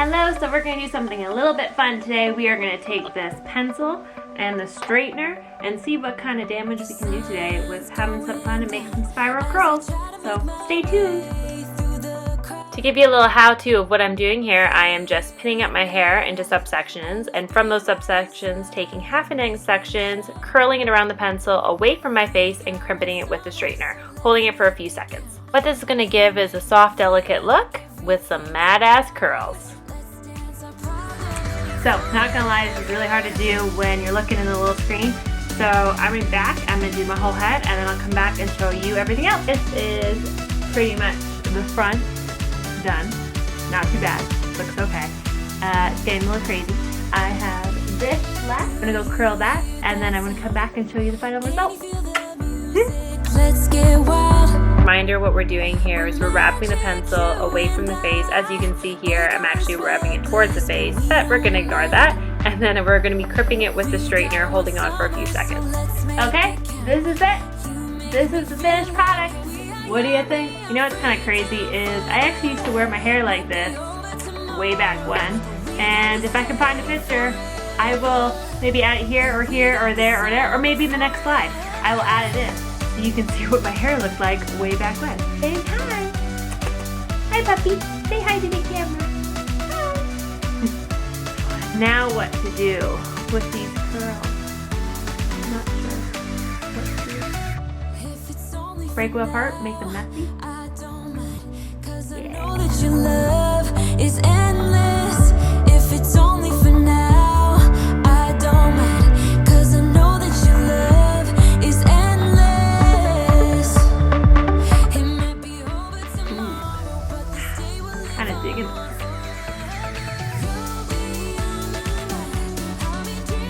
Hello, so we're going to do something a little bit fun today. We are going to take this pencil and the straightener and see what kind of damage we can do today with having some fun and make some spiral curls. So stay tuned. To give you a little how-to of what I'm doing here, I am just pinning up my hair into subsections, and from those subsections taking half an inch sections, curling it around the pencil away from my face and crimping it with the straightener, holding it for a few seconds. What this is going to give is a soft, delicate look with some mad-ass curls. So, not gonna lie, this is really hard to do when you're looking in the little screen. So I'm right back, I'm gonna do my whole head, and then I'll come back and show you everything else. This is pretty much the front done. Not too bad, looks okay. It's getting a little crazy. I have this left. I'm gonna go curl that, and then I'm gonna come back and show you the final result. Let's get wild. Reminder, what we're doing here is we're wrapping the pencil away from the face. As you can see here, I'm actually wrapping it towards the face, but we're going to ignore that. And then we're going to be crimping it with the straightener, holding on for a few seconds. Okay, this is it. This is the finished product. What do you think? You know what's kind of crazy is I actually used to wear my hair like this way back when. And if I can find a picture, I will maybe add it here or there, or maybe in the next slide. I will add it in. So you can see what my hair looked like way back when. Say hi. Hi, puppy. Say hi to the camera. Hi. Now what to do with these curls? I'm not sure. What to do. Break them apart, make them messy.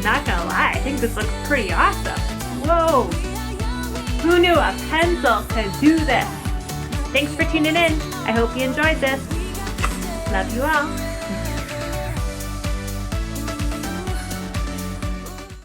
Not gonna lie, I think this looks pretty awesome. Whoa! Who knew a pencil could do this? Thanks for tuning in. I hope you enjoyed this. Love you all.